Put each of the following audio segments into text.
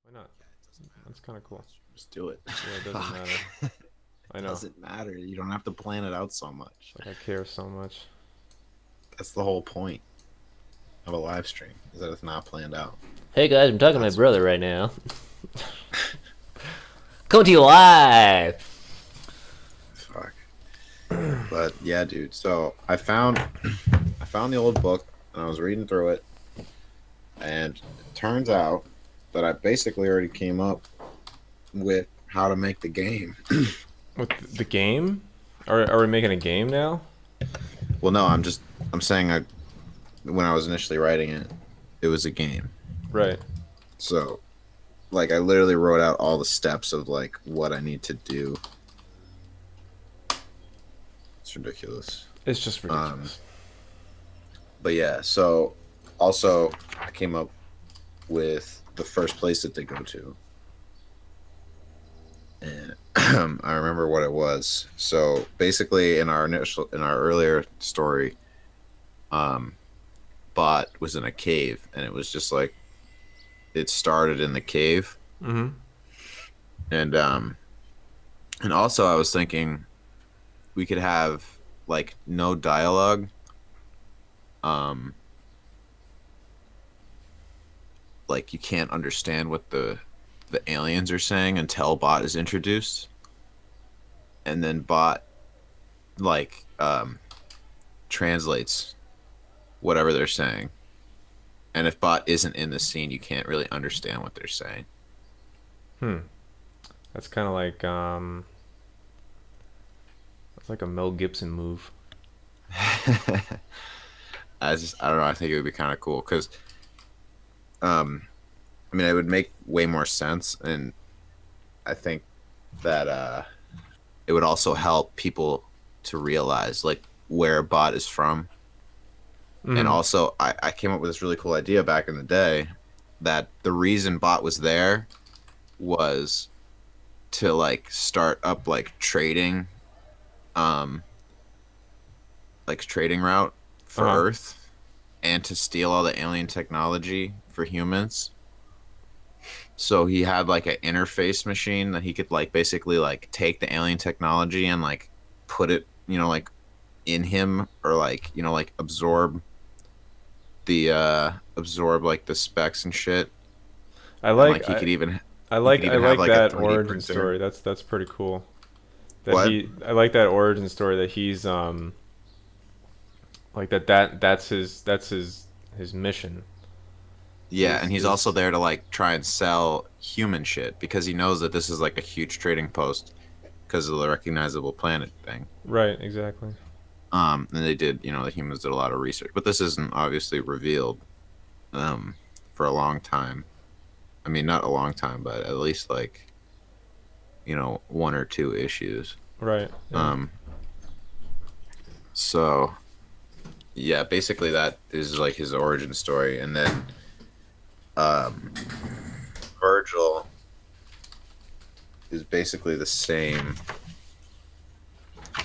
Why not? That's kind of cool. Just do it. Yeah, it doesn't Fuck. matter. I It know. doesn't matter. You don't have to plan it out so It's much. like I care so much. That's the whole point of a live stream, is that it's not planned out. Hey guys, I'm talking to my That's brother right now. Coming to you live. fuck. But yeah, dude. So I found the old book and I was reading through it, and it turns out that I basically already came up with how to make the game. With the game? Are we making a game now? Well, no, I'm saying when I was initially writing it, it was a game. Right. So like I literally wrote out all the steps of like what I need to do. It's ridiculous. It's just Um, ridiculous. but yeah, so also I came up with the first place that they go to, and I remember what it was. So basically, in our earlier story, um, Bot was in a cave, and it was just like it started in the cave, Mm-hmm. and and also I was thinking we could have like no dialogue, um, like you can't understand what the aliens are saying until Bot is introduced, and then Bot like translates whatever they're saying. And if Bot isn't in the scene, you can't really understand what they're saying. Hmm. That's kind of like that's like a Mel Gibson move. I don't know. I think it would be kind of cool because um, I mean, it would make way more sense, and I think that it would also help people to realize like where Bot is from. And Mm-hmm. also, I came up with this really cool idea back in the day that the reason Bot was there was to like start up um, like trading route for Uh-huh. Earth, and to steal all the alien technology for humans. So he had like an interface machine that he could like basically like take the alien technology and like put it, like in him, or like, like absorb like the specs and shit. I And like like I, he could I even have like like a that 3D origin printer. story. That's pretty cool. That What? he I like that origin story that he's like that's his mission Yeah, and he's also is there to like try and sell human shit because he knows that this is like a huge trading post because of the recognizable planet thing. right, exactly. And they did, the humans did a lot of research, but this isn't obviously revealed um for a long time. I mean, not a long time, but at least like, one or two issues. Right. Yeah. Um so yeah, basically that is like his origin story, and then um Virgil is basically the same.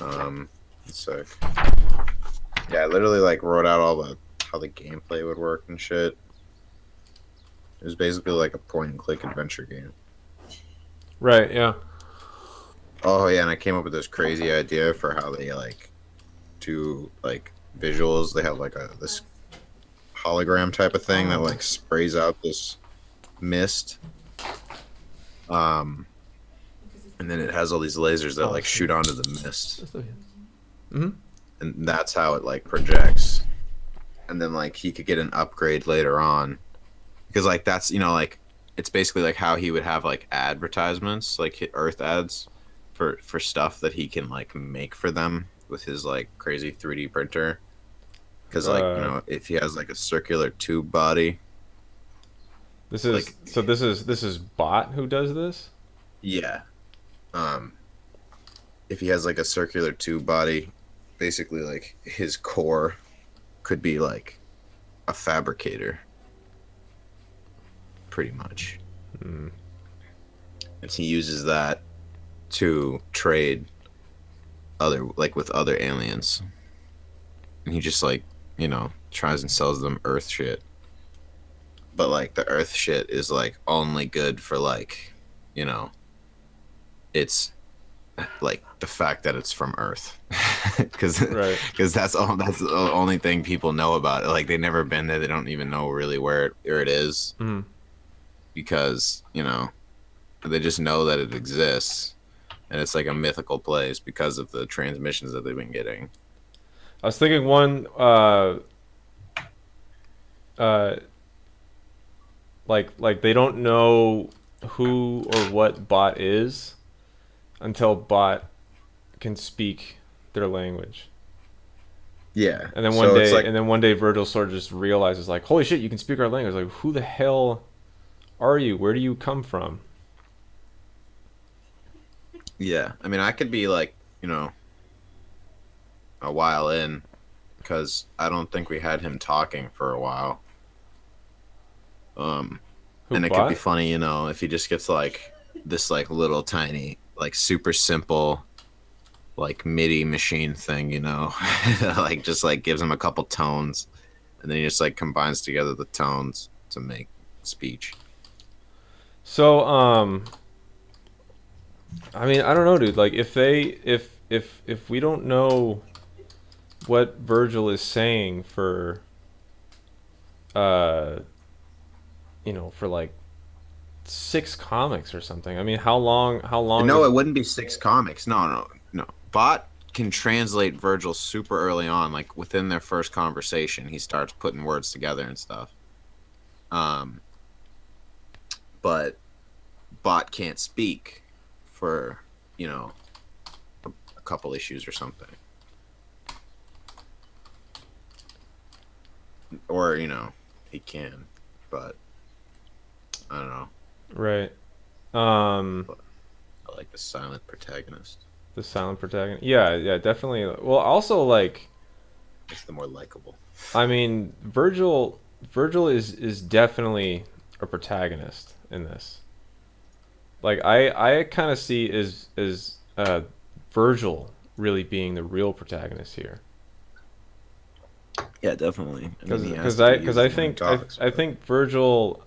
Let's see. Yeah, I literally like wrote out all the how the gameplay would work and shit. It was basically like a point and click adventure game. Right, yeah. Oh yeah, and I came up with this crazy idea for how they like do like visuals. They have like this hologram type of thing that like sprays out this mist. Um, and then it has all these lasers that Oh, like that's good. shoot onto the mist, That's okay. Mm-hmm. and that's how it like projects. And then like he could get an upgrade later on, because like that's, like it's basically like how he would have like advertisements, like Earth ads for stuff that he can like make for them with his like crazy 3D printer. Because like, Uh, if he has like a circular tube body, this is like, so this is Bot who does this? yeah, um, if he has like a circular tube body, basically like his core could be like a fabricator, pretty much. Hmm. And he uses that to trade other like with other aliens, and he just like, tries and sells them Earth shit. but like the Earth shit is like only good for like, you know, it's like the fact that it's from Earth, because Right. that's the only thing people know about it. Like they never been there, they don't even know really where it is, Hmm. because they just know that it exists, and it's like a mythical place because of the transmissions that they've been getting. I was thinking one, uh, like they don't know who or what bot is until bot can speak their language. Yeah, And then one so it's day, like and then one day, Virgil sort of just realizes, like, "Holy shit, you can speak our language! Like, who the hell are you? Where do you come from?" yeah. I mean, I could be like a while in, because I don't think we had him talking for a while. Um, Who and it could be bot? funny, if he just gets like this like little tiny like super simple like MIDI machine thing, like just like gives him a couple tones, and then he just like combines together the tones to make speech. So, I mean, I don't know, dude. Like, if we don't know what Virgil is saying for, uh, for like 6 comics or something. I mean, How And long no, does it it? wouldn't be 6 comics. No, no, no. Bot can translate Virgil super early on, like within their first conversation. He starts putting words together and stuff. Um, but Bot can't speak for you know a couple issues or something, or he can, but I don't know. Right. Um, But I like the silent protagonist. the silent protagonist. Yeah, yeah, definitely. Well, also like, It's the more likable. I mean, Virgil is definitely a protagonist in this. Like I kind of see as Virgil really being the real protagonist here. Yeah, definitely. I mean, Because he has because to be I because I used when he think I talks, I but think Virgil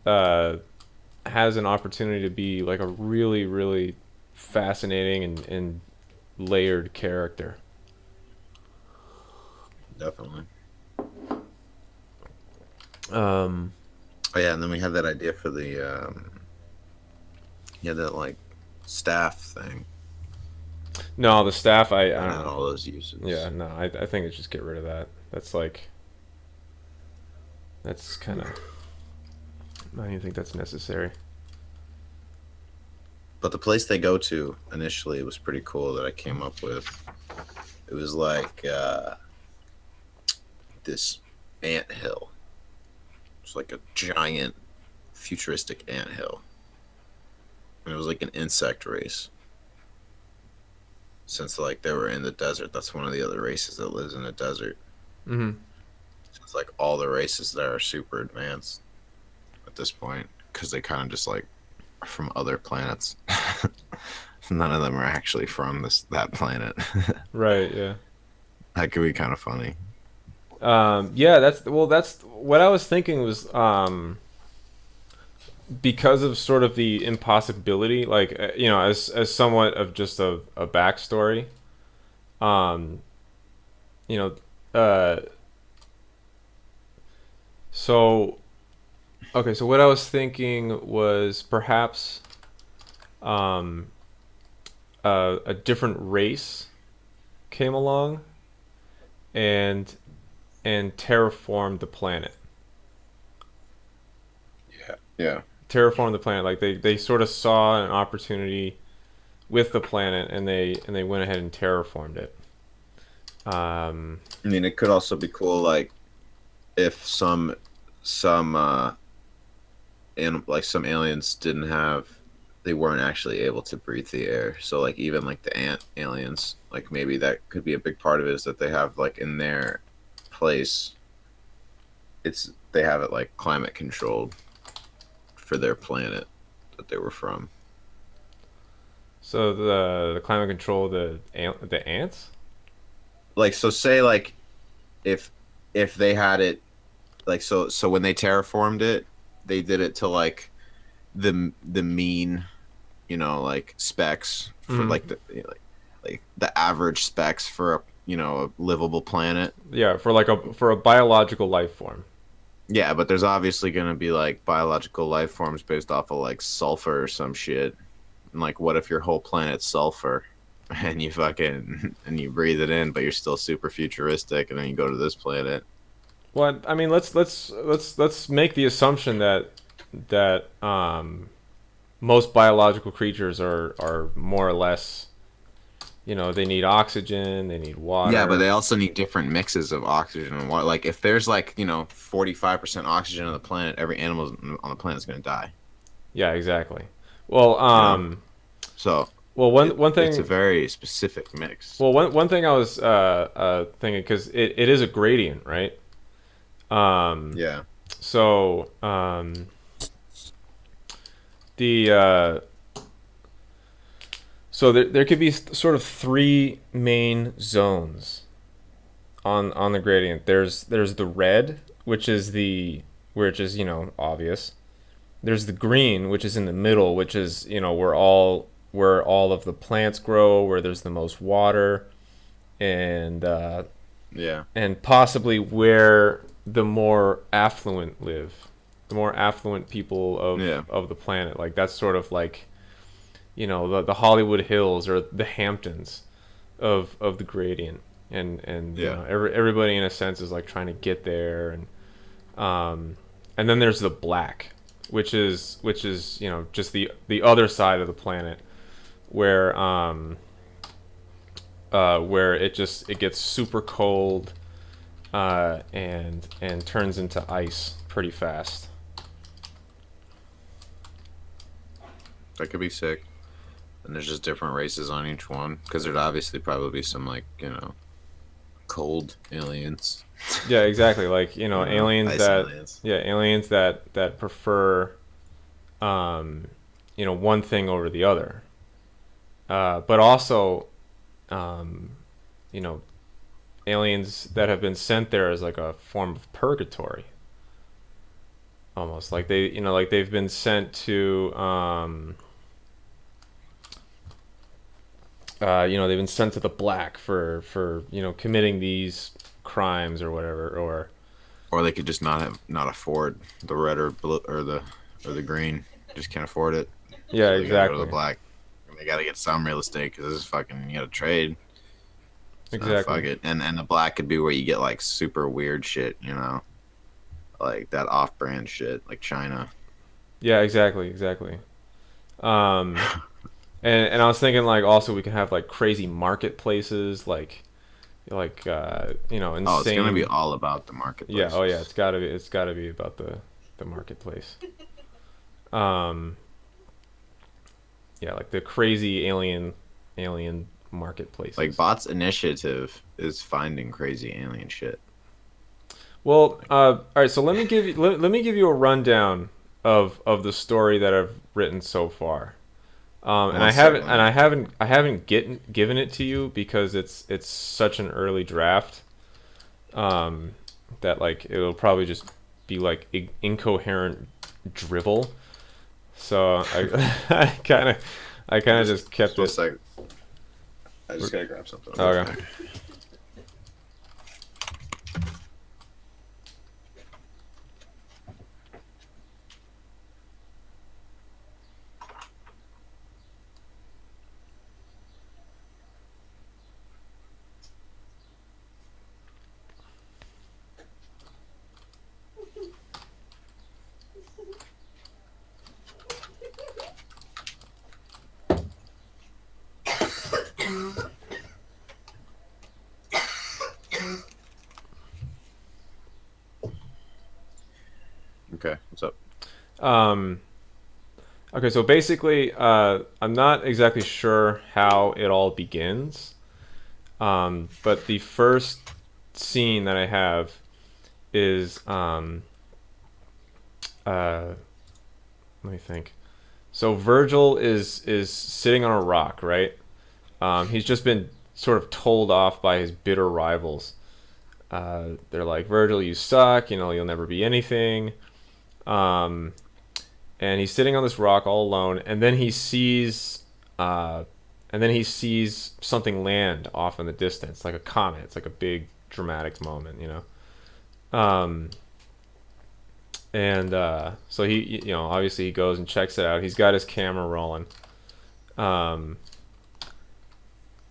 uh has an opportunity to be like a really really fascinating and layered character. definitely. Um, Oh yeah, and then we had that idea for the yeah, that like staff thing no, the staff I that don't had know. all those Yeah, uses. no, I think it's just get rid of that. That's like that's kind of I don't even think that's necessary. But the place they go to initially was pretty cool that I came up with. It was like this ant hill. It's like a giant futuristic ant hill. And it was like an insect race. Since like they were in the desert, that's one of the other races that lives in the desert. Hmm. So it's like all the races there are super advanced at this point, because they kind of just like are from other planets. None of them are actually from that planet. Right. Yeah. That could be kind of funny. Yeah. That's what I was thinking was because of sort of the impossibility, like as somewhat of just a backstory. Um, you know, uh, so okay. So what I was thinking was perhaps um a different race came along and terraformed the planet. Yeah. Yeah. Terraformed the planet. Like they sort of saw an opportunity with the planet and they went ahead and terraformed it. Um, I mean, it could also be cool, like if some and like some aliens didn't have, they weren't actually able to breathe the air. So like even like the ant aliens, like maybe that could be a big part of it, is that they have like in their place, they have it like climate controlled for their planet that they were from. so the climate control the ants. Like so say like if if they had it like so when they terraformed it, they did it to like the mean, like specs for Mhm. like like the average specs for a livable planet. Yeah, for a biological life form. Yeah, but there's obviously going to be like biological life forms based off of like sulfur or some shit. And like, what if your whole planet's sulfur and you fucking and you breathe it in, but you're still super futuristic, and then you go to this planet? Well, I mean, let's make the assumption that most biological creatures are more or less, they need oxygen, they need Yeah, but water. they also need different mixes of oxygen and water. Like, if there's like 45% oxygen on the planet, every animal on the planet is going to die. Yeah, exactly. Well, You know, so well, one it's a thing, very specific mix. one thing I was thinking, because it is a gradient, right? Um, Yeah, so the so there could be sort of three main zones on the gradient. There's the red, which is obvious. There's the green, which is in the middle, which is where all of the plants grow, where there's the most water, and yeah, and possibly where the more affluent live, the more affluent people yeah, of the planet. Like that's sort of like the Hollywood Hills or the Hamptons of the gradient, and yeah. everybody in a sense is like trying to get there, um, and then there's the black, which is just the other side of the planet where it gets super cold and turns into ice pretty fast. That could be sick. And there's just different races on each one because there'd obviously probably be some like cold aliens, Yeah, exactly. Like aliens ice that aliens. yeah aliens that prefer um, one thing over the other, but also um, you know aliens that have been sent there as like a form of purgatory, almost like like they've been sent to they've been sent to the black for committing these crimes or whatever, or Or they could just not afford the red or blue or the green. Just can't afford it, yeah, so they gotta go to the exactly, black. And they gotta get some real estate because this is fucking you gotta trade. So exactly. fuck it. And the black could be where you get like super weird shit, like that off-brand shit, like China. Yeah, exactly, exactly. Um, and I was thinking like also we can have like crazy marketplaces, Oh, it's gonna be insane. all about the Yeah, oh yeah, marketplaces. it's gotta be about the marketplace. Um, yeah, like the crazy alien Like marketplaces. Bot's initiative is finding crazy alien shit. Well, Like all right. So let me give you a rundown of the story that I've written so far. And one sec, let me. I haven't given it to you because it's such an early draft um, that like it'll probably just be like incoherent drivel. So I kind of just Just kept one it. sec. I just gotta grab something. I'll be right Okay. back. Okay, what's up? Um, okay. So basically, I'm not exactly sure how it all begins. But the first scene that I have is uh, let me think. So Virgil is sitting on a rock, right? He's just been sort of told off by his bitter rivals, they're like, Virgil, you suck. You know, you'll never be anything. Um, and he's sitting on this rock all alone, and then he sees, something land off in the distance, like a comet. It's like a big dramatic moment, you know. So he, you know, obviously he goes and checks it out. He's got his camera rolling. Um,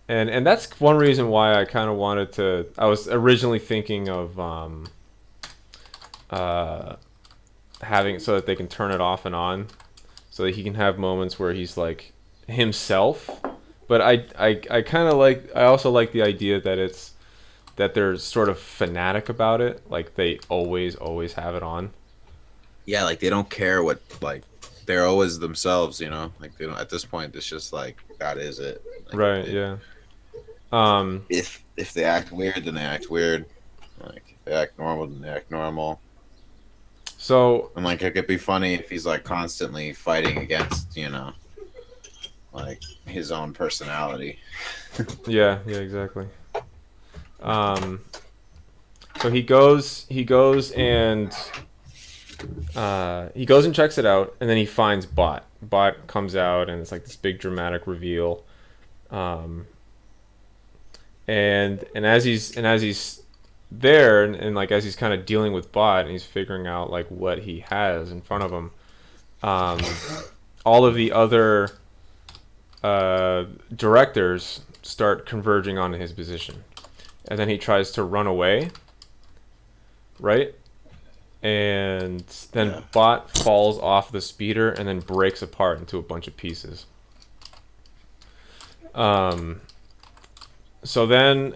and that's one reason why I kind of wanted to. I was originally thinking of uh, having so that they can turn it off and on, so that he can have moments where he's like himself. But I kind of like. I also like the idea that they're sort of fanatic about it. Like they always have it on. Yeah, like they don't care what like they're always themselves, you know. Like they don't at this point. It's just like that is it. Like, Right. Yeah. Um. if they act weird, then they act weird. Like if they act normal, then they act normal. So And like it could be funny if he's like constantly fighting against, you know, like his own personality. yeah. Yeah. Exactly. Um. So he goes and checks it out, and then he finds Bot. Bot comes out, and it's like this big dramatic reveal. Um, and as he's there, and like as he's kind of dealing with Bot, and he's figuring out like what he has in front of him. Um, all of the other directors start converging onto his position, and then he tries to run away. Right? And then Yeah. Bot falls off the speeder and then breaks apart into a bunch of pieces. So then,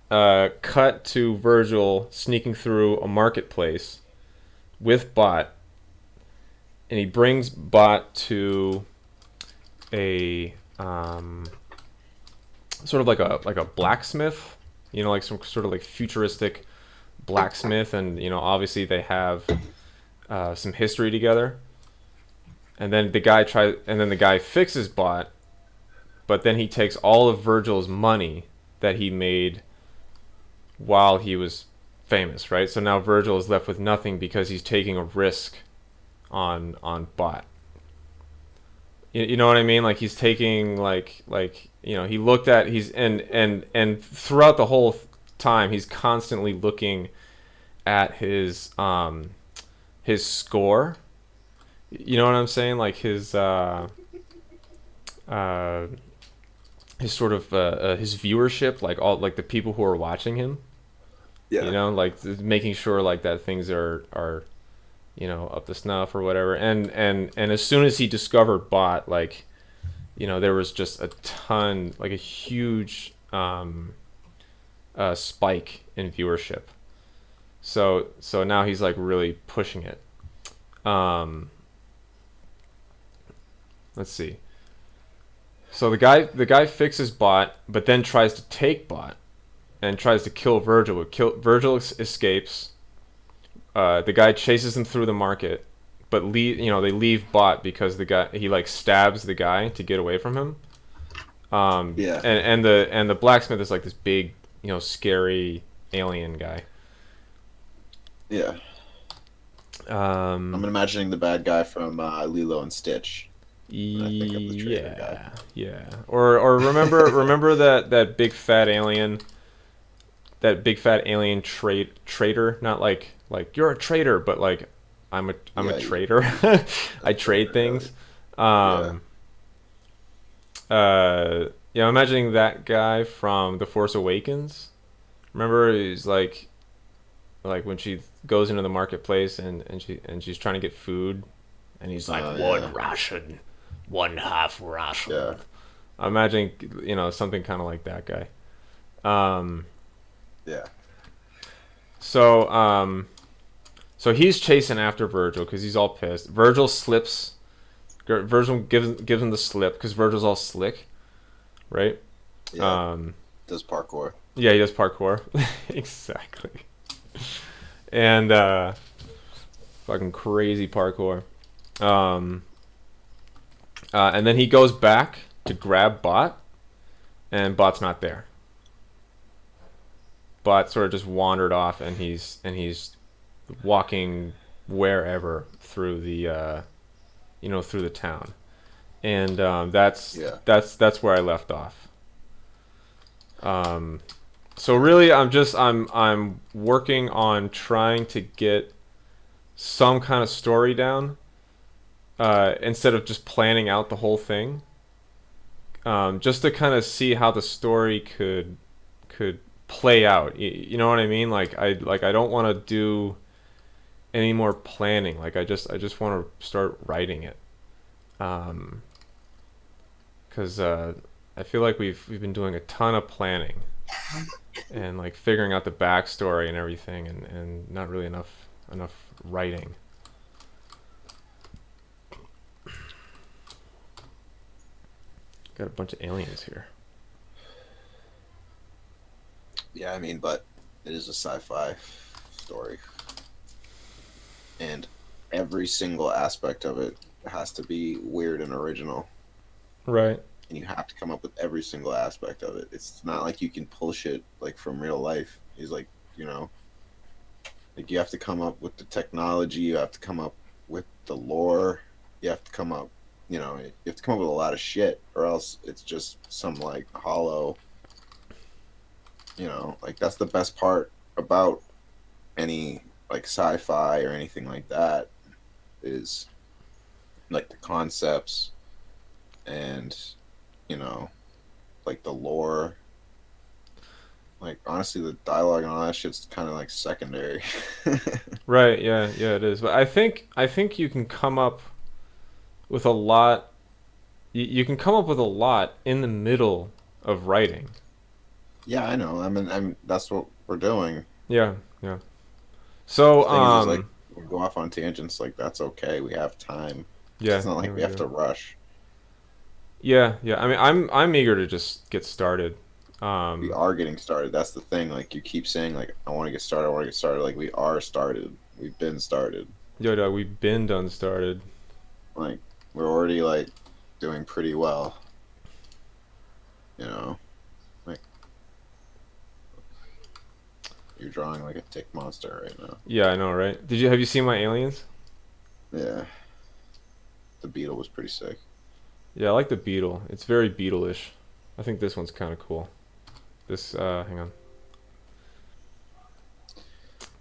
cut to Virgil sneaking through a marketplace with Bot, and he brings Bot to a sort of like a blacksmith, you know, like some sort of like futuristic blacksmith, and you know, obviously they have some history together. And then the guy fixes Bot, but then he takes all of Virgil's money that he made while he was famous, right? So now Virgil is left with nothing because he's taking a risk on Bot. You know what I mean? Like he's taking like you know, he looked at he's and throughout the whole time he's constantly looking at his score. You know what I'm saying? Like his sort of his viewership, like all like the people who are watching him. Yeah. You know, like making sure like that things are you know, up to snuff or whatever. And as soon as he discovered Bot, like, you know, there was just a ton, like a huge spike in viewership. So now he's like really pushing it. Let's see. So the guy fixes Bot, but then tries to take Bot and tries to kill Virgil. Virgil escapes. The guy chases him through the market, but they leave Bot because he like stabs the guy to get away from him. Yeah. And the blacksmith is like this big, you know, scary alien guy. Yeah. I'm imagining the bad guy from Lilo and Stitch. When I think of the traitor guy. Yeah. Or remember that big fat alien, traitor, not like you're a traitor, but like I'm a traitor. I trade things. Yeah. Yeah, I'm imagining that guy from The Force Awakens. Remember, he's like when she goes into the marketplace and she's trying to get food, and he's like, One ration, one half ration. Yeah. I'm imagining, you know, something kind of like that guy. Yeah. So he's chasing after Virgil because he's all pissed. Virgil slips. Virgil gives him the slip because Virgil's all slick, right? Yeah. Does parkour. Yeah, he does parkour. Exactly. And fucking crazy parkour. And then he goes back to grab Bot, and Bot's not there. but sort of just wandered off, and he's walking wherever through the through the town, and Yeah. that's where I left off. So really, I'm working on trying to get some kind of story down, instead of just planning out the whole thing. Just to kind of see how the story could play out. You know what I mean? I don't want to do any more planning. I just want to start writing it. Because I feel like we've been doing a ton of planning and like figuring out the backstory and everything, and not really enough writing. Got a bunch of aliens here. Yeah, I mean, but it is a sci-fi story, and every single aspect of it has to be weird and original, Right. and you have to come up with every single aspect of it. It's not like you can pull shit like from real life. He's like, you know, like you have to come up with the technology, you have to come up with the lore, you have to come up, you have to come up with a lot of shit, or else it's just some like hollow. Like that's the best part about any like sci-fi or anything like that is like the concepts and you know like the lore. Like honestly, the dialogue and all that shit's kind of like secondary. Right. Yeah. Yeah. It is. But I think you can come up with a lot. You can come up with a lot in the middle of writing. Yeah, I know. I mean, that's what we're doing. Yeah. Yeah. The So thing is like we go off on tangents. Like that's okay. We have time. yeah. It's not Yeah. like we We have do. to rush. Yeah. Yeah. I mean, I'm eager to just get started. We Um. are getting started. That's the thing. Like you keep saying, like I want to get started. I want to get started. Like we are started. We've been started. Yo, dog, we've been done started. Like we're already like doing pretty well. You know, like you're drawing like a tick monster right now. Yeah. I know. Right. Have you seen my aliens? Yeah, the beetle was pretty sick. Yeah. I like the beetle. It's very beetle-ish. I think this one's kind of cool. This. Hang on.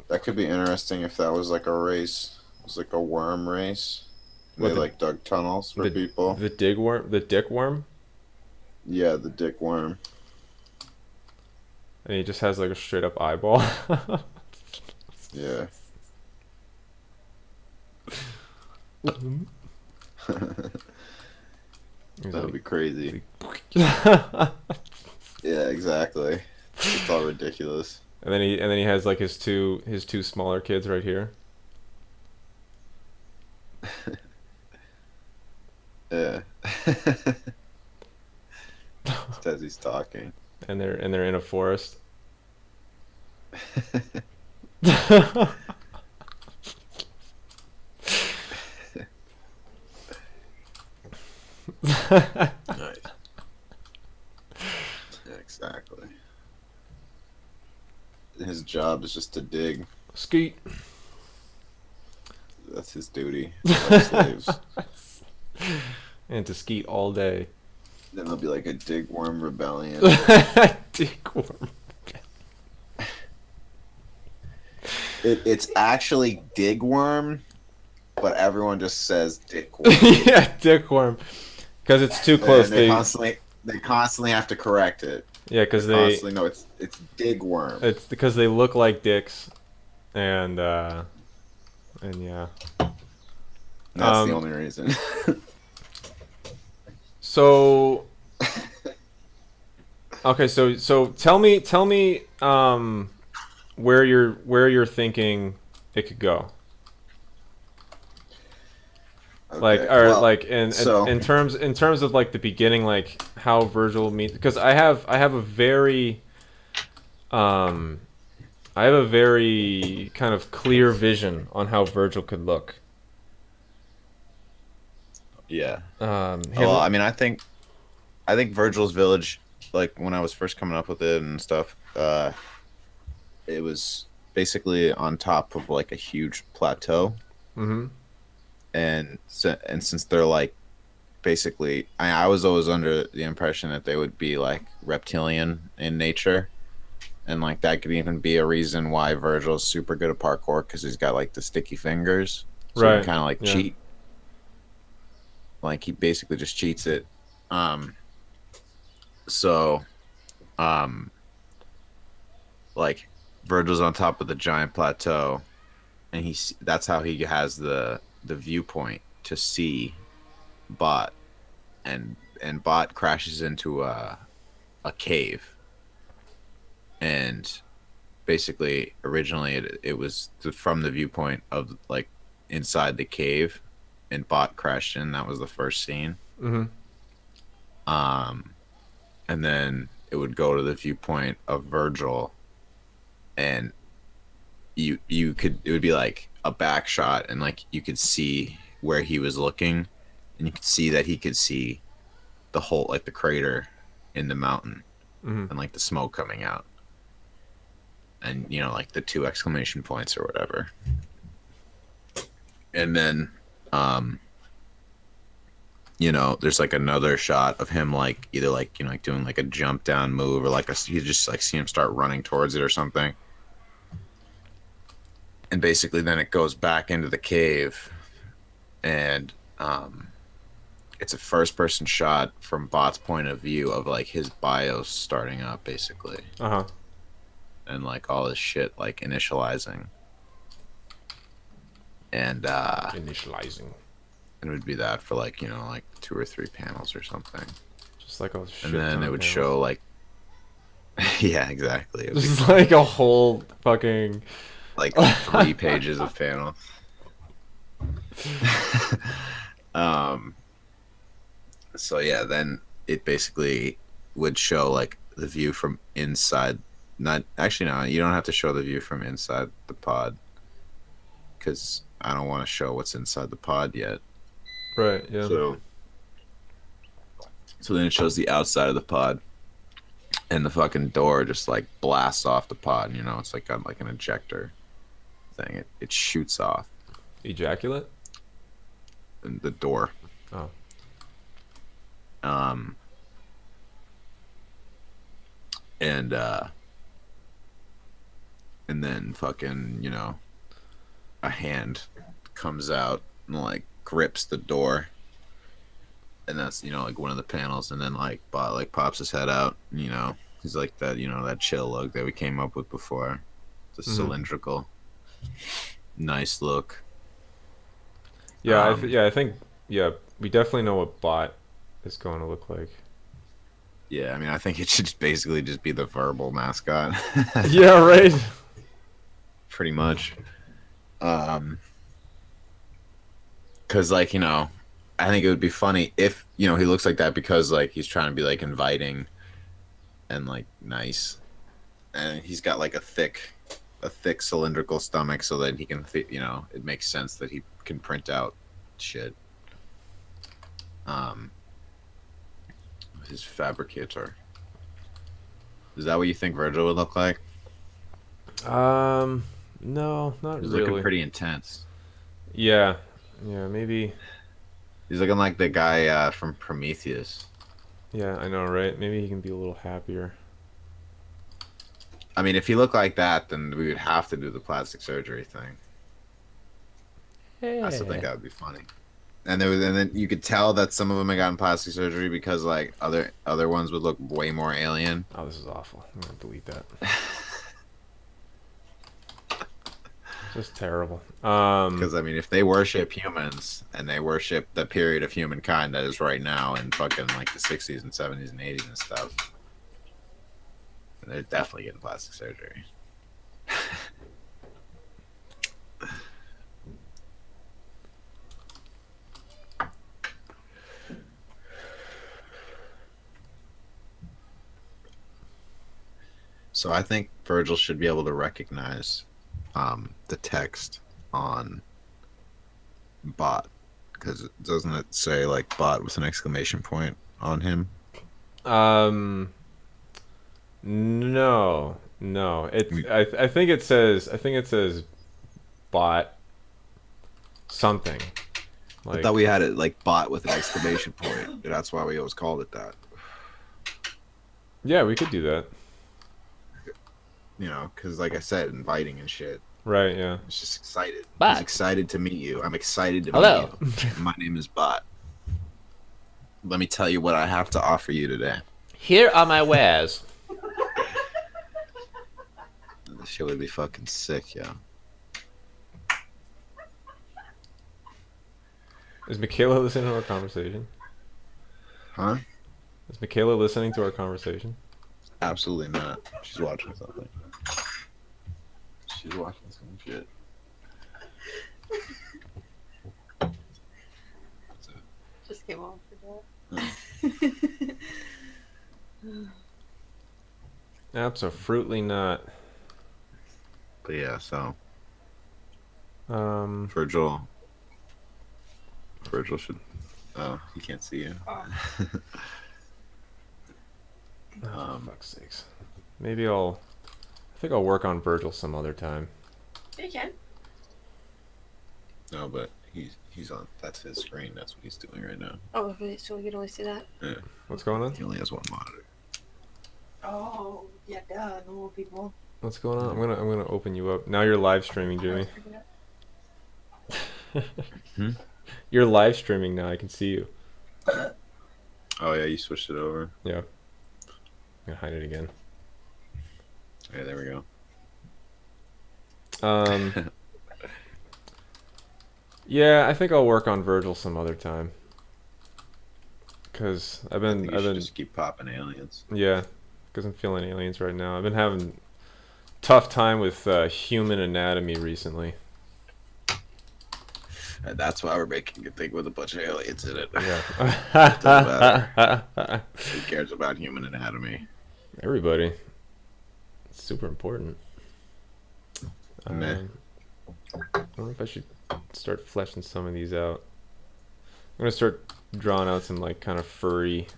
That could be interesting if that was like a race. It was like a worm race. And they What like dug tunnels for the people. the dig worm? The dick worm? Yeah, the dick worm. And he just has like a straight up eyeball. Yeah. He's That would be crazy. like, Yeah, exactly. It's all ridiculous. and then he has like his two smaller kids right here, Yeah. Just as he's talking. and they're in a forest. Nice. Yeah, exactly. His job is just to dig. Skeet. That's his duty. Like slaves. And to skeet all day. Then there'll be like a dig worm rebellion. Dick worm. It's actually dig worm, but everyone just says dick worm. Yeah, dick worm. Because it's too close. And they constantly have to correct it. Yeah, because Constantly no, it's dig worm. it's because they look like dicks, and yeah. That's um, the only reason. So okay, so tell me where you're thinking it could go. Like Okay, or well, like in, so in terms of like the beginning, like how Virgil meets, because I have a very um I have a very kind of clear vision on how Virgil could look. yeah. He Well, has I mean, I think Virgil's Village, like when I was first coming up with it and stuff, it was basically on top of like a huge plateau, Mm-hmm. and since they're like basically, I was always under the impression that they would be like reptilian in nature, and like that could even be a reason why Virgil's super good at parkour because he's got like the sticky fingers, so he can Right. kind of like Yeah. cheat. Like he basically just cheats it. Um, so um, like Virgil's on top of the giant plateau, and that's how he has the viewpoint to see Bot, and Bot crashes into a cave, and basically originally it was from the viewpoint of like inside the cave, and Bot crashed in. That was the first scene. Mm-hmm. um and then it would go to the viewpoint of Virgil, and you could, it would be like a back shot, and like you could see where he was looking, and you could see that he could see the whole, like the crater in the mountain, Mm-hmm. and like the smoke coming out, and like the two exclamation points or whatever. And then um there's like another shot of him like either like like doing like a jump down move, or like you just like see him start running towards it or something. And basically then it goes back into the cave, and it's a first person shot from Bot's point of view of like his BIOS starting up basically, Uh-huh. and like all this shit like initializing, and Initializing. it would be that for like like 2 or 3 panels or something. Just like a And shit then ton it of would panels. show like yeah, exactly, it would be Just funny. like a whole fucking. Like 3 pages of panels. um so yeah, then it basically would show like the view from inside. Not actually, no, you don't have to show the view from inside the pod, because I don't want to show what's inside the pod yet. Right. Yeah. So then it shows the outside of the pod, and the fucking door just like blasts off the pod. It's like got like an ejector thing. It shoots off, Ejaculate. and the door. Oh. Um and and then fucking a hand comes out and like grips the door, and that's like one of the panels, and then like Bot like pops his head out. He's like that, that chill look that we came up with before, the Mm-hmm. cylindrical nice look. Yeah. um I think. Yeah. We definitely know what Bot is going to look like. yeah, I mean, I think it should basically just be the verbal mascot. Yeah. Right. Pretty much. um because like I think it would be funny if he looks like that, because like he's trying to be like inviting and like nice, and he's got like a thick cylindrical stomach, so that he can it makes sense that he can print out shit. um his fabricator, is that what you think Virgil would look like? No, not He's looking really. pretty intense. Yeah. Yeah. Maybe. He's looking like the guy from Prometheus. Yeah. I know. Right. Maybe he can be a little happier. I mean, if he looked like that, then we would have to do the plastic surgery thing. I still think that would be funny. And then you could tell that some of them had gotten plastic surgery, because like other ones would look way more alien. Oh, this is awful. I'm gonna delete that. Just terrible. Because I mean, if they worship humans and they worship the period of humankind that is right now in fucking like the 60s and 70s and 80s and stuff, then they're definitely getting plastic surgery. So I think Virgil should be able to recognize the text on Bot, because doesn't it say like Bot with an exclamation point on him? Um. No. No, I think it says bot something I thought like we had it like bot with an exclamation point. That's why we always called it that. yeah, we could do that. You know, because like I said, inviting and shit. Right, yeah. It's just excited. He's Bot. excited to meet you. I'm excited to meet Hello. you. My name is Bot. Let me tell you what I have to offer you today. Here are my wares. This shit would be fucking sick, yo. Is Michaela listening to our conversation? Huh? Is Michaela listening to our conversation? Absolutely not. She's watching something. She's watching some shit. Just came off for that. Absolutely not. But yeah, so Um, Virgil should. Oh, he can't see you. Oh. for fuck's sakes. Maybe I think I'll work on Virgil some other time. You can. No, but he's on. That's his screen. That's what he's doing right now. Oh, really? So we can only see that? Yeah, What's going on? he only has one monitor. Oh, yeah, duh. Normal people. What's going on? I'm gonna open you up. Now you're live streaming, Jimmy. Hmm? You're live streaming now. I can see you. Oh yeah, you switched it over. Yeah. I'm gonna hide it again. Yeah, there we go. Yeah, I think I'll work on Virgil some other time. Cause I think you should just keep popping aliens. yeah, cause I'm feeling aliens right now. I've been having tough time with human anatomy recently. And that's why we're making a thing with a bunch of aliens in it. Yeah. Who cares about human anatomy? Everybody. It's super important. Meh. I wonder if I should start fleshing some of these out. I'm gonna start drawing out some like kind of furry,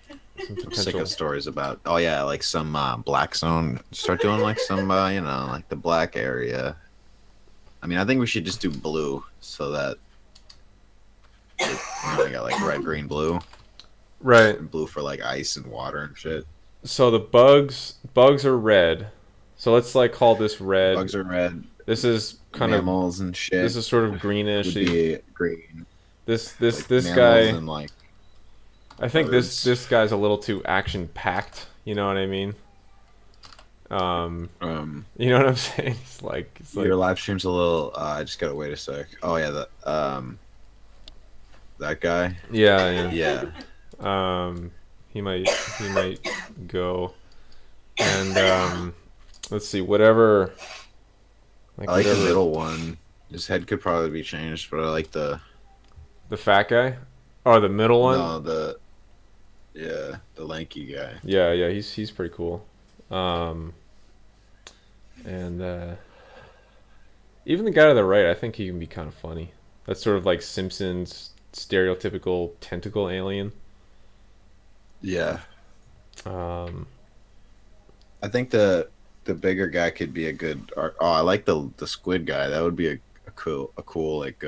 some I'm sick potential. of stories about. Oh yeah, like some black zone. Start doing like some, you know, like the black area. I mean, I think we should just do blue so that you know, we got like red, green, blue, Right. and blue for like ice and water and shit. So the bugs are red. So let's like call this red. Bugs are red. This is kind of Mammals and shit. this is sort of greenish. would be green. This Like this mammals guy. and like I think birds. this guy's a little too action packed. You know what I mean? You know what I'm saying? It's like your live stream's a little. I just gotta wait a sec. Oh yeah, that guy. yeah. Yeah. He might go, and let's see, whatever. I like the whatever, middle one. His head could probably be changed, but I like the the fat guy, or the middle one. no the lanky guy. Yeah, he's pretty cool. And even the guy to the right, I think he can be kind of funny. That's sort of like Simpsons stereotypical tentacle alien. Yeah. Um, I think the bigger guy could be a good art. Oh, I like the squid guy. That would be a cool like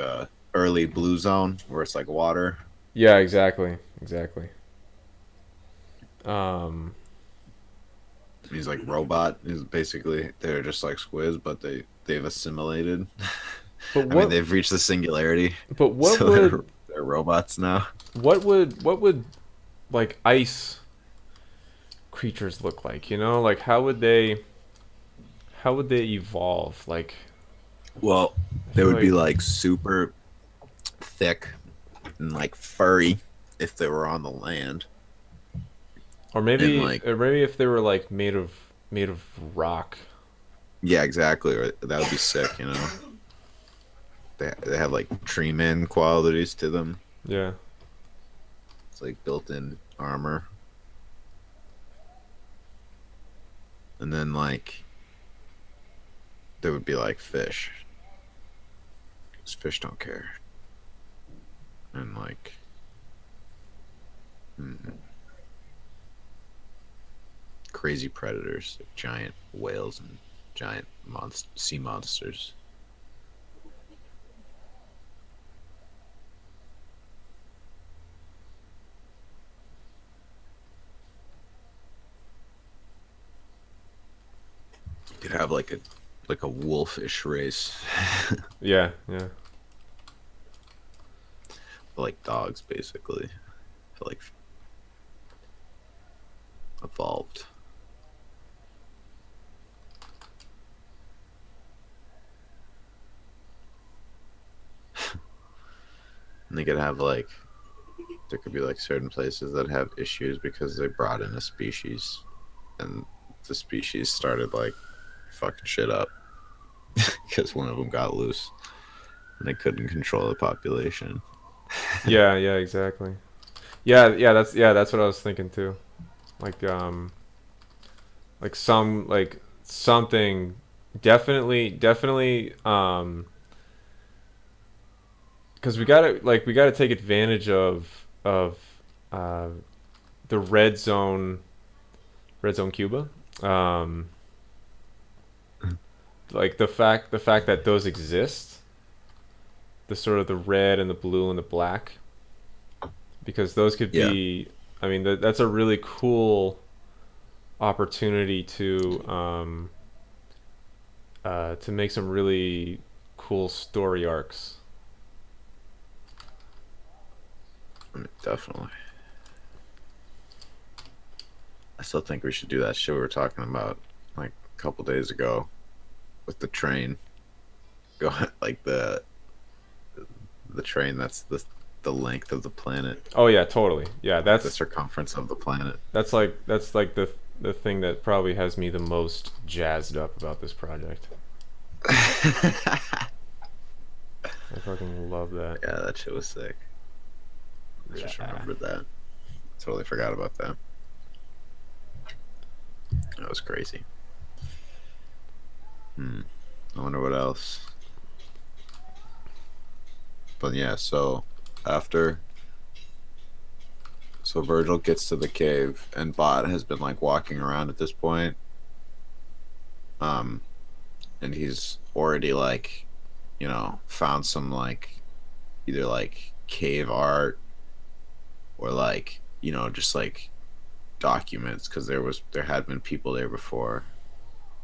early blue zone where it's like water. yeah, exactly. Um, He's like robot. He's basically they're just like squids, but they've assimilated. but I mean, they've reached the singularity. But what So would they're robots now. what would like ice creatures look like? You know, like how would they evolve? Like Well, I they feel would be like super thick and like furry if they were on the land. or maybe and, like- if they were like made of rock. Yeah, exactly. Or that would be sick. You know, they have like tree man qualities to them. Yeah. It's like built-in armor. And then like there would be like fish. 'Cause fish don't care. And like crazy predators, like giant whales and giant sea monsters. You could have like a wolfish race, Yeah, yeah. like dogs basically, like evolved. And they could have like there could be like certain places that have issues because they brought in a species and the species started like fucking shit up because one of them got loose and they couldn't control the population. Yeah, yeah, exactly. Yeah, that's what I was thinking too. Like like something definitely because we gotta take advantage of uh the red zone Cuba. Um like the fact that those exist, the sort of the red and the blue and the black, because those could Yeah, be, I mean, that's a really cool opportunity to make some really cool story arcs. I mean, definitely. I still think we should do that shit we were talking about like a couple days ago with the train. Go like the train that's the length of the planet, Oh yeah, totally. Yeah, the that's circumference of the planet. that's like the thing that probably has me the most jazzed up about this project. Yeah, I fucking love that. that shit was sick. I just Yeah. remembered that. Totally forgot about that. That was crazy. I wonder what else. But yeah, so after Virgil gets to the cave and Bot has been like walking around at this point. Um and he's already like, found some like either like cave art or like, just like documents because there had been people there before.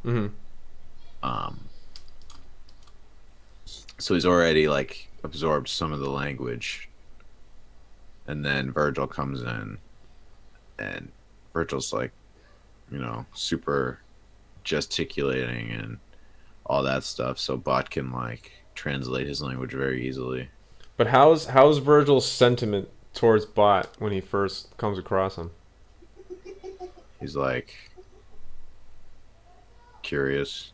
Mhm. Um so he's already like absorbed some of the language, and then Virgil comes in and Virgil's like, super gesticulating and all that stuff so Bot can like translate his language very easily. But how's Virgil's sentiment towards Bot when he first comes across him? He's like curious,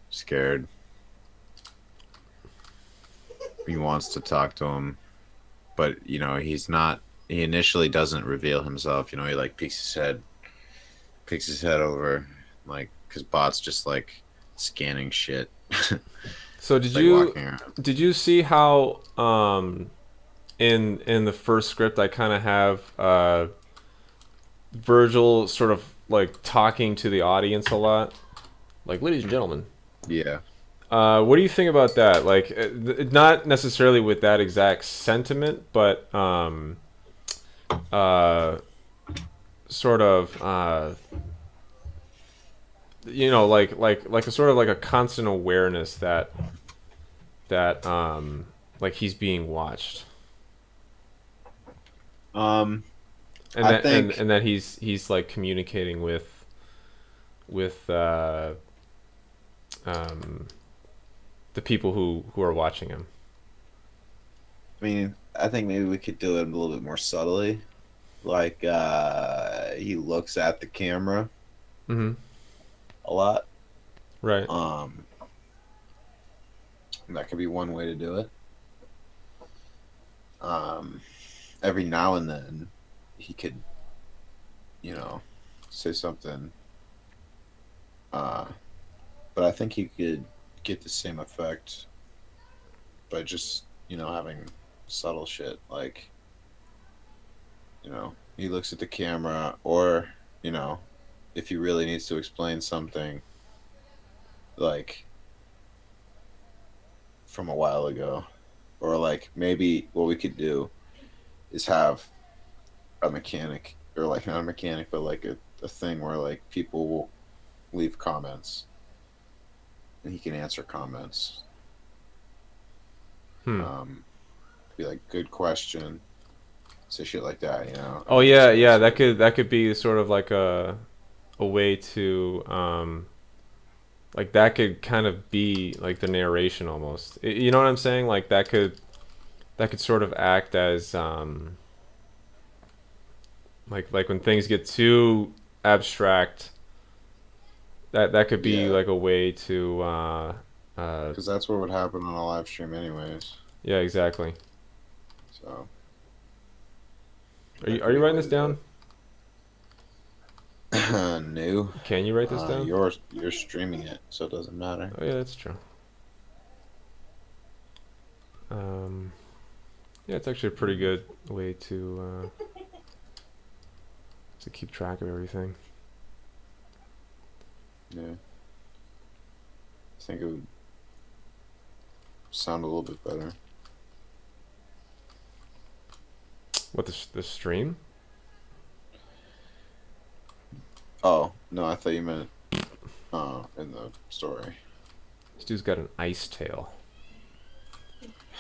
scared. He wants to talk to him, but he's not. He initially doesn't reveal himself. He like picks his head over, like because Bot's just like scanning shit, So just like walking around. did you see how in the first script I kind of have Virgil sort of like talking to the audience a lot, like ladies and gentlemen. Yeah, What do you think about that? Like, not necessarily with that exact sentiment, but uh, sort of like a sort of like a constant awareness that like he's being watched, um, and I that and think. and that he's like communicating with um the people who are watching him. I mean, I think maybe we could do it a little bit more subtly. Like he looks at the camera Mm-hmm. a lot. Right. Um, that could be one way to do it. Um, every now and then, he could, you know, say something. Uh, but I think he could get the same effect by just, having subtle shit. Like, he looks at the camera or, you know, if he really needs to explain something like from a while ago, or like maybe what we could do is have a mechanic, or like not a mechanic, but like a thing where like people will leave comments and he can answer comments. Hmm. Be like, good question, say shit like that, and Oh then yeah, just yeah. answer That it. could be sort of like a way to like that could kind of be like the narration almost. You know what I'm saying? Like that could sort of act as like when things get too abstract, that could be Yeah, like a way to because that's what would happen on a live stream, anyways. yeah, exactly. So Are that could you be a writing way this to do down? it. New. Can you write this down? You're streaming it, so it doesn't matter. Oh yeah, that's true. Um, yeah, it's actually a pretty good way to keep track of everything. Yeah, I think it would sound a little bit better. What the stream? Oh no, I thought you meant in the story. This dude's got an ice tail.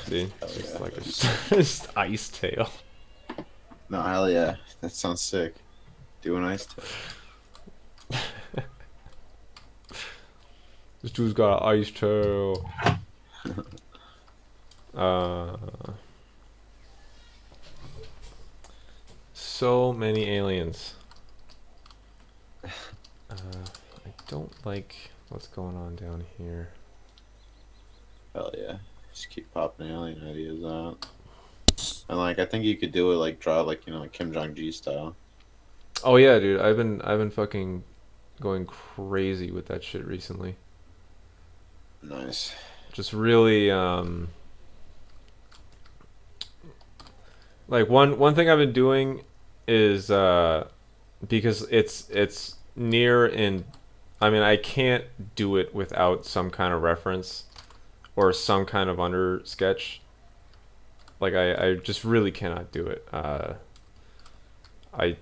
See, Hell just yeah, like that'd be a sick. just ice tail. No, hell yeah, that sounds sick. Do an ice tail. This dude's got an ice tail. Uh, so many aliens. I don't like what's going on down here. Hell yeah, just keep popping alien ideas out. And like, I think you could do it like draw like like Kim Jong Gi style. Oh yeah, dude. I've been fucking going crazy with that shit recently. Nice. Just really like one thing I've been doing is because it's near and I mean I can't do it without some kind of reference or some kind of under sketch. Like I just really cannot do it. I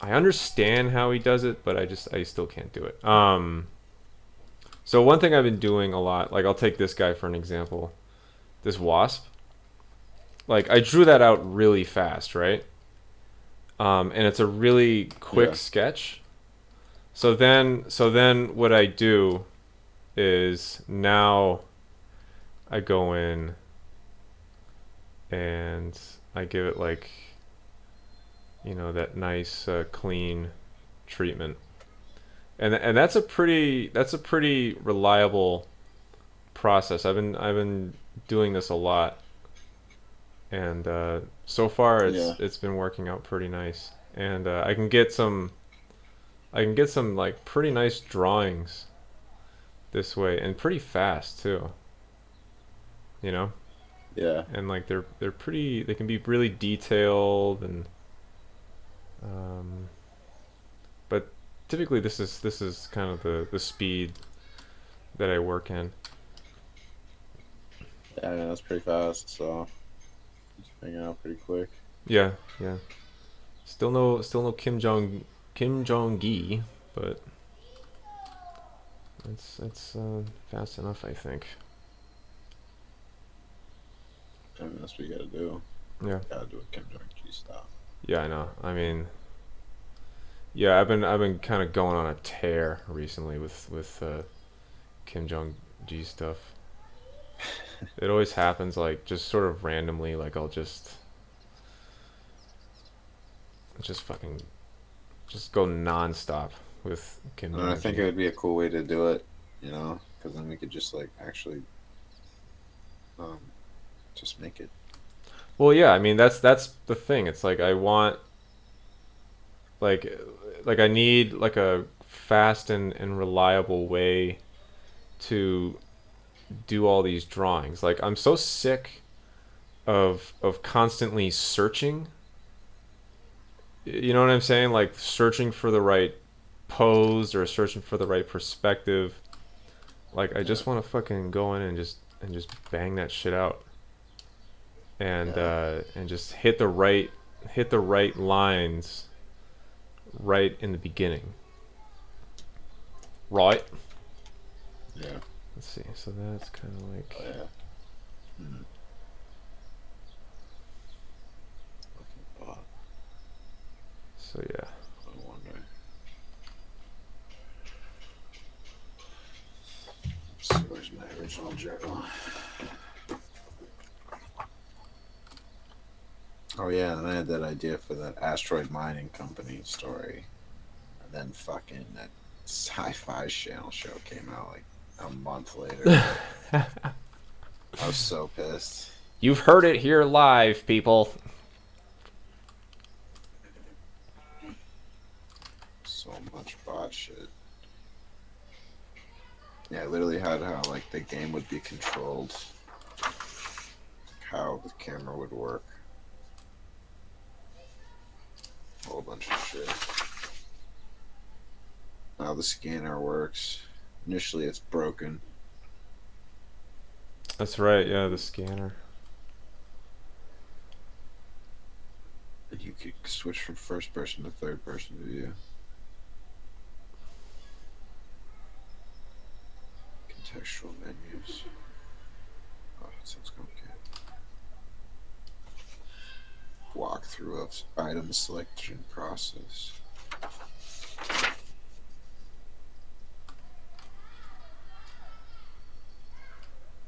I understand how he does it, but I still can't do it. So one thing I've been doing a lot, like I'll take this guy for an example. This wasp. Like I drew that out really fast, right? And it's a really quick Yeah. sketch. So then what I do is now I go in and I give it like that nice clean treatment. And that's a pretty reliable process. I've been doing this a lot, and so far Yeah. it's been working out pretty nice. And I can get some like pretty nice drawings this way, and pretty fast too. You know, Yeah. and like they're pretty. They can be really detailed, and um, but typically this is kind of the speed that I work in. Yeah, I mean, that's pretty fast, so it's hanging out pretty quick. Yeah, yeah. Still no Kim Jong Gi, but it's fast enough, I think. I mean, that's what you gotta do. Yeah, Gotta do it Kim Jong Gi style. yeah, I know. I mean, yeah, I've been kind of going on a tear recently with Kim Jong Gi stuff. It always happens like just sort of randomly. Like I'll just fucking just go nonstop with Kim And then I Jong think it Gi. would be a cool way to do it, because then we could just like actually um, just make it. Well, yeah, I mean that's the thing. It's like I want like I need like a fast and reliable way to do all these drawings. Like I'm so sick of constantly searching. You know what I'm saying? Like searching for the right pose or searching for the right perspective. Like I just want to fucking go in and just bang that shit out, and just hit the right lines right in the beginning. Right. Yeah. Let's see. So that's kind of like. Oh, yeah. Oh, So yeah. I wonder. Let's see, where's my original journal? Oh yeah, and I had that idea for that asteroid mining company story, and then fucking that sci-fi channel show came out like a month later. I was so pissed. You've heard it here live, people. So much bot shit. Yeah, I literally had how like the game would be controlled, how the camera would work, a whole bunch of shit. How the scanner works. Initially, it's broken. That's right. Yeah, the scanner. And you could switch from first person to third person view. Contextual menus. Oh, that sounds complicated. Walkthrough of item selection process.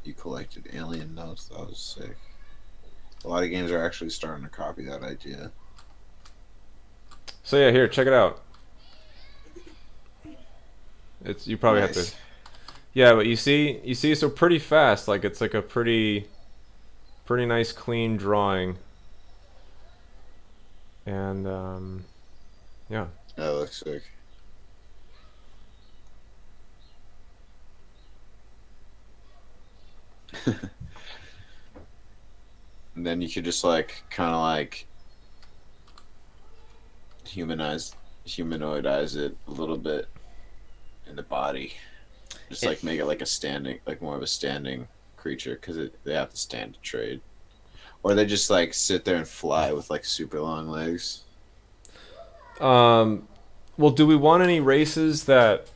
You collected alien notes. That was sick. A lot of games are actually starting to copy that idea. So yeah, here, check it out. It's you probably have Nice. to. Yeah, but you see, so pretty fast. Like it's like a pretty nice, clean drawing. And yeah. That looks sick. And then you could just like kind of like humanoidize it a little bit in the body. Just like make it like a standing, like more of a standing creature because they have to stand to trade, or they just like sit there and fly with like super long legs. Well, do we want any races that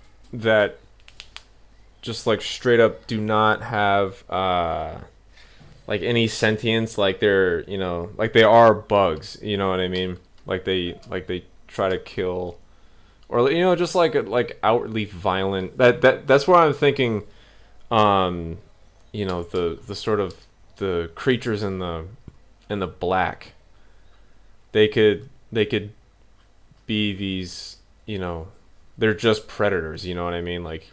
just like straight up do not have like any sentience? Like they're like they are bugs. You know what I mean? Like they try to kill, or just like outwardly violent. That's where I'm thinking. The sort of the creatures in the black. They could be these, they're just predators, you know what I mean? Like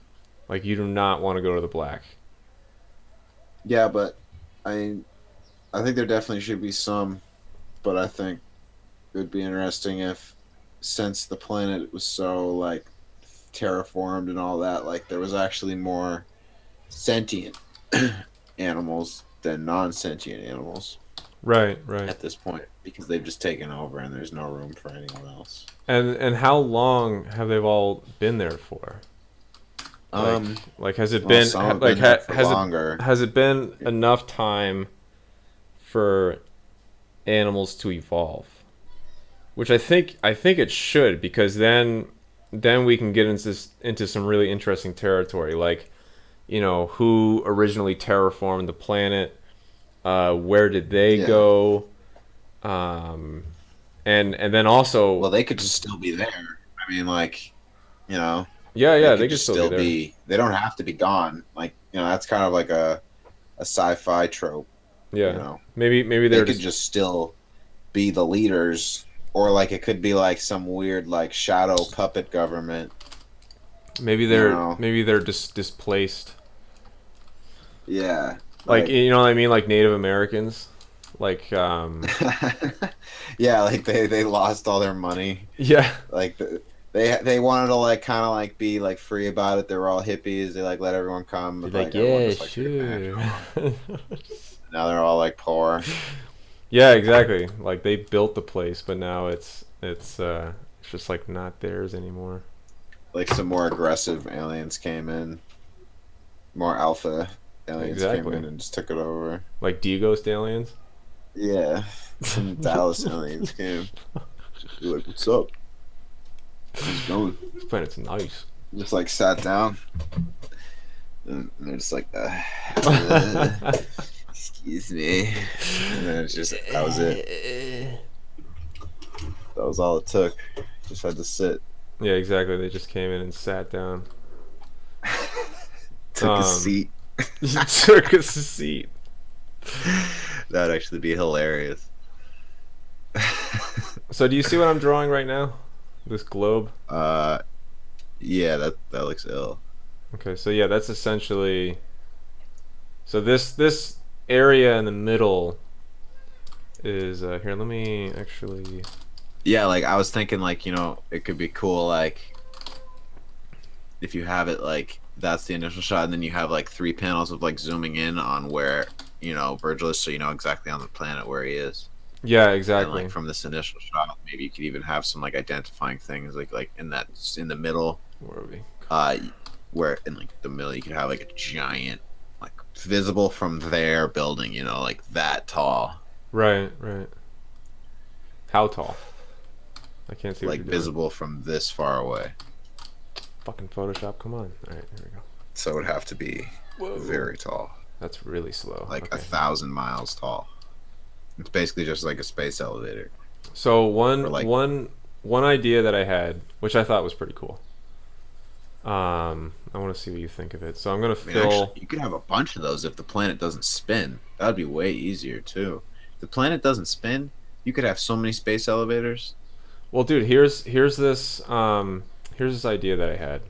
you do not want to go to the black. Yeah, but I I think there definitely should be some, but I think it would be interesting if, since the planet was so like terraformed and all that, like there was actually more sentient animals than non-sentient animals Right, right. at this point because they've just taken over and there's no room for anyone else. And how long have they all been there for? Like Um, like has it well, been some have been there for has longer. it been enough time for animals to evolve? Which I think it should, because then we can get into some really interesting territory, like who originally terraformed the planet, where did they Yeah. go, um, and then also Well, they could just still be there. I mean, like, you know, yeah, they yeah, they could could just still be still there. be. They don't have to be gone. Like, that's kind of like a sci-fi trope. You Yeah, know, maybe they they're could just just still be the leaders, or like it could be like some weird like shadow puppet government. maybe You they're know, maybe they're just displaced, yeah, like like you know what I mean, like Native Americans, like yeah, like they lost all their money. yeah. Like they wanted to like kind of like be like free about it. They were all hippies. They like let everyone come, They're but like, like everyone yeah, just like took advantage sure. of them. Now they're all like poor. Yeah, exactly. Like they built the place, but now it's just like not theirs anymore. like some more aggressive aliens came in, more alpha aliens came Exactly. in and just took it over. Like D-Ghost aliens. Yeah, some Dallas aliens came. They're like, "What's up? How's it going?" This planet's nice. Just like sat down, and they're just like, "Excuse me," and then it's just that was it. That was all it took. Just had to sit. Yeah, exactly. They just came in and sat down. Took a seat. Took us a seat. That'd actually be hilarious. So do you see what I'm drawing right now? This globe. uh, yeah, that looks ill. Okay, so yeah, that's essentially. So this area in the middle is here. Let me actually. Yeah, like I was thinking, like it could be cool, like if you have it like that's the initial shot, and then you have like 3 panels of like zooming in on where Virgil is, so you know exactly on the planet where he is. Yeah, And exactly. like from this initial shot, maybe you could even have some like identifying things, like in the middle, Where are we? uh, where in like the middle you could have like a giant, like visible from their building, like that tall, Right, right. How tall? I can't see what like you're doing. visible from this far away. Fucking Photoshop, come on. All right, here we go. So it would have to be Whoa. very tall, That's really slow. like Okay. 1,000 miles tall. It's basically just like a space elevator. So Or like, one idea that I had, which I thought was pretty cool. I want to see what you think of it. So I'm gonna I mean, actually, fill. you could have a bunch of those if the planet doesn't spin. That would be way easier too. If the planet doesn't spin, you could have so many space elevators. Well, dude, here's this idea that I had.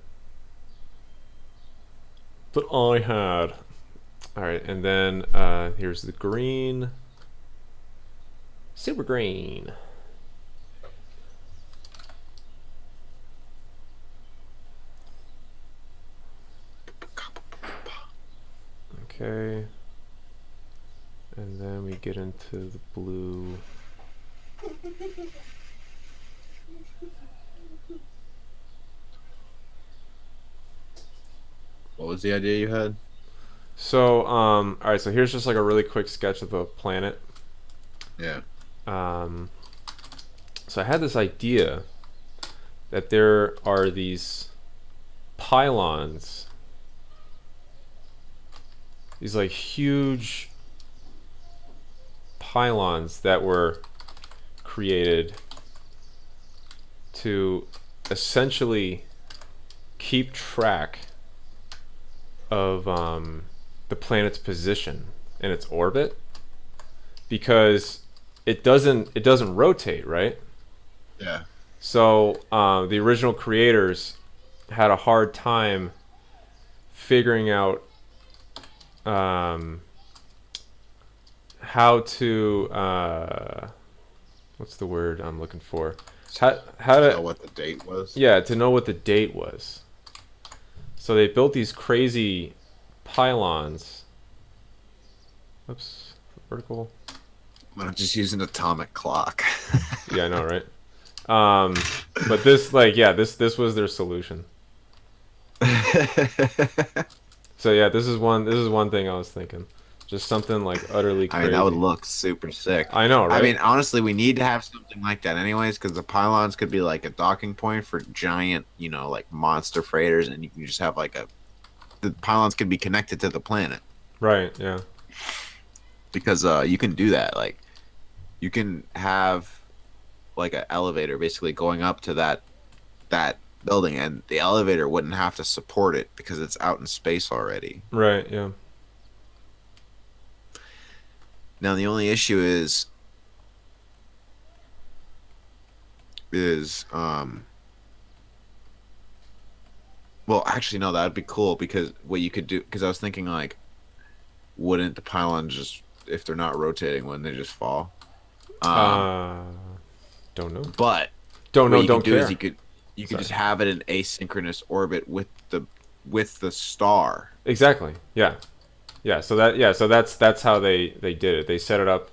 That I had. All right, and then here's the green. Super green. Okay. And then we get into the blue. What was the idea you had? So, all right. So here's just like a really quick sketch of a planet. Yeah. Um, so I had this idea that there are these pylons, these like huge pylons that were created to essentially keep track of the planet's position in its orbit, because it doesn't rotate, right? Yeah. So the original creators had a hard time figuring out how to what's the word I'm looking for? How Know to, what the date was? yeah, to know what the date was. So they built these crazy pylons. Oops, vertical. Why not just use an atomic clock? Yeah, I know, right? But this, like, yeah, this was their solution. So yeah, this is one thing I was thinking. Just something like utterly I mean, that would crazy. look super sick. I know, I right? mean, honestly, we need to have something like that anyways, because the pylons could be like a docking point for giant, like monster freighters, and you can just have like the pylons could be connected to the planet, Right, yeah. because you can do that. Like, you can have like an elevator basically going up to that building, and the elevator wouldn't have to support it because it's out in space already. Right, yeah. Now the only issue is well, actually no, that'd be cool, because what you could do, because I was thinking like, wouldn't the pylons just, if they're not rotating, wouldn't they just fall? Um, Uh, don't know. but Don't what know, you could don't do is care. you could Sorry. just have it in asynchronous orbit with the star. Exactly. Yeah. So that's how they did it. They set it up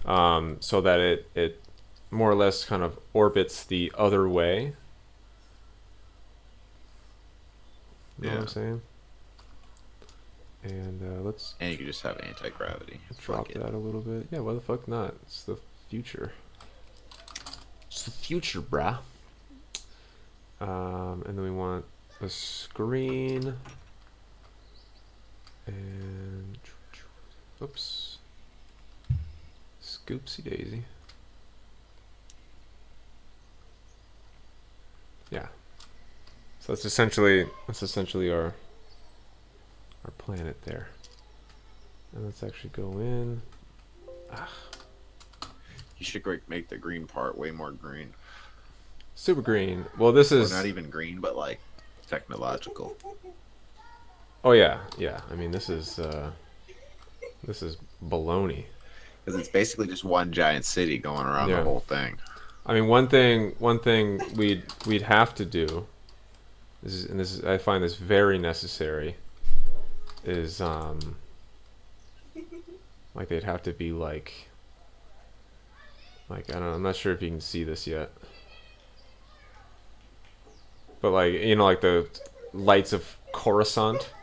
so that it more or less kind of orbits the other way. You know what I'm saying? And let's And you can just have anti-gravity. drop Fuck it. that a little bit. Yeah, why the fuck not? It's the future. It's the future, brah. And then we want a screen. And oops. Scoopsy daisy. Yeah. So that's essentially our planet there. And let's actually go in. You should make the green part way more green. Super green. Well, this Or is not even green, but like technological. oh yeah, yeah. I mean, this is baloney. Because it's basically just one giant city going around Yeah. the whole thing. I mean, one thing we'd have to do is I find this very necessary is like they'd have to be like I don't know, I'm not sure if you can see this yet. But like, you know, like the lights of Coruscant.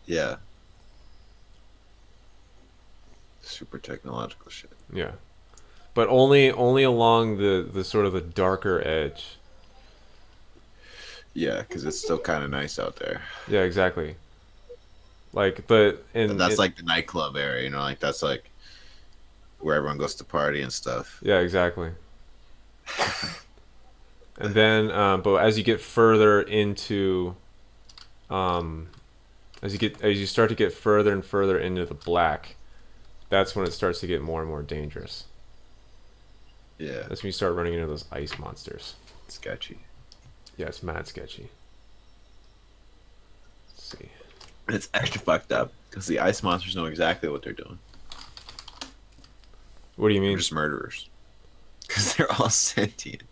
Yeah. Super technological shit. Yeah. But only along the sort of the darker edge. Yeah, because it's still kind of nice out there. Yeah, exactly. Like the But that's like the nightclub area, you know, like that's like where everyone goes to party and stuff. yeah, exactly. And then, but as you get further into, as you start to get further and further into the black, that's when it starts to get more and more dangerous. Yeah, That's when you start running into those ice monsters. sketchy. Yeah, it's mad sketchy. Let's see. And it's extra fucked up because the ice monsters know exactly what they're doing. What do you They're mean? just murderers. Because they're all sentient.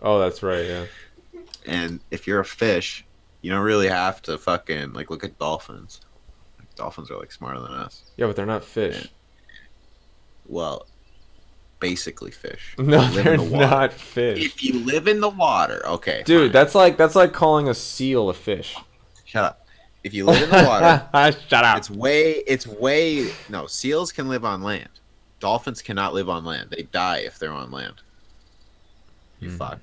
Oh, that's right. Yeah. And if you're a fish, you don't really have to fucking like look at dolphins. Like, dolphins are like smarter than us. Yeah, but they're not fish. Well, basically fish. No, Live in they're the water. not fish. If you live in the water, okay. Dude, fine. that's like calling a seal a fish. Shut up. If you live in the water, Shut up. it's way no, seals can live on land. Dolphins cannot live on land. They die if they're on land. You fuck.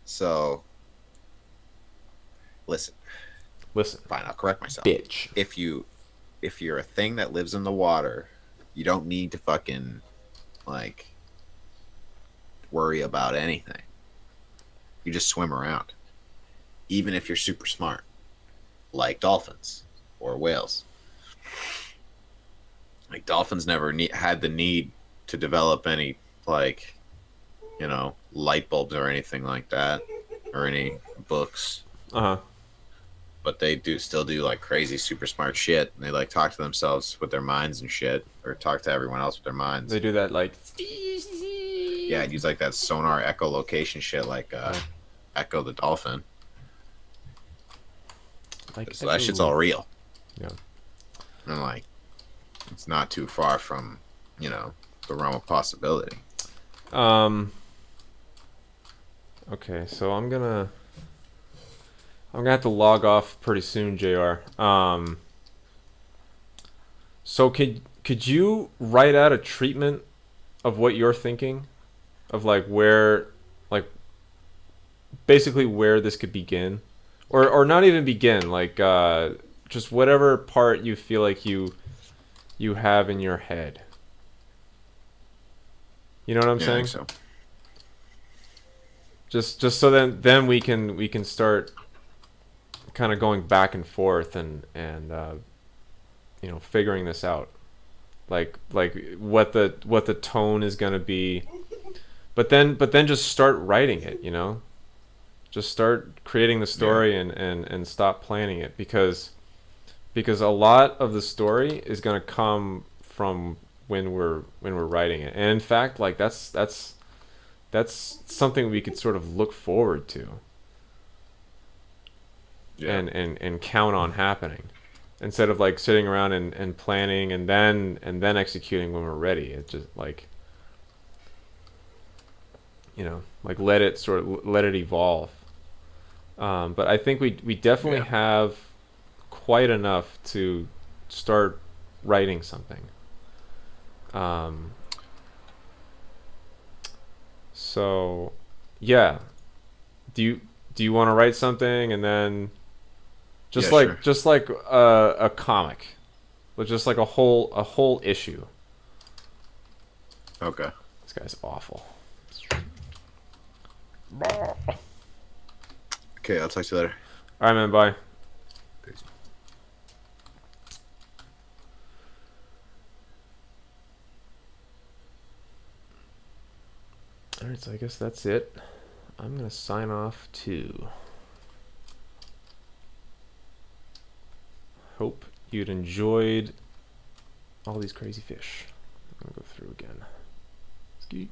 So listen. Fine, I'll correct myself. Bitch. If you're a thing that lives in the water, you don't need to fucking like worry about anything. You just swim around. Even if you're super smart. Like dolphins or whales. Like dolphins never had the need to develop any like, you know, light bulbs or anything like that, or any books. Uh-huh. But they still do like crazy super smart shit. And they like talk to themselves with their minds and shit, or talk to everyone else with their minds. They do that like Yeah, use like that sonar echolocation shit, like Echo the dolphin. So that shit's all real. Yeah. And like, it's not too far from, you know, the realm of possibility. Okay, so I'm gonna have to log off pretty soon, JR. So could you write out a treatment of what you're thinking, of like where, like basically where this could begin, or not even begin, like just whatever part you feel like you have in your head. You know what I'm Yeah, I saying? think so. Just so then we can start kind of going back and forth and you know, figuring this out, like what the tone is gonna be, but then just start writing it, you know, just start creating the story and stop planning it, because a lot of the story is gonna come from when we're writing it, and in fact, like that's something we could sort of look forward to. Yeah. And count on happening, instead of like sitting around and planning and then executing when we're ready. It's just like, you know, like let it evolve. But I think we definitely Yeah. have quite enough to start writing something. Um, so yeah, do you do you want to write something and then Yeah, sure. just like a comic, but just like a whole issue. Okay. This guy's awful. Okay, I'll talk to you later. All right, man. Bye. Peace. All right, so I guess that's it. I'm gonna sign off too. Hope you'd enjoyed all these crazy fish. I'm gonna go through again. Ski.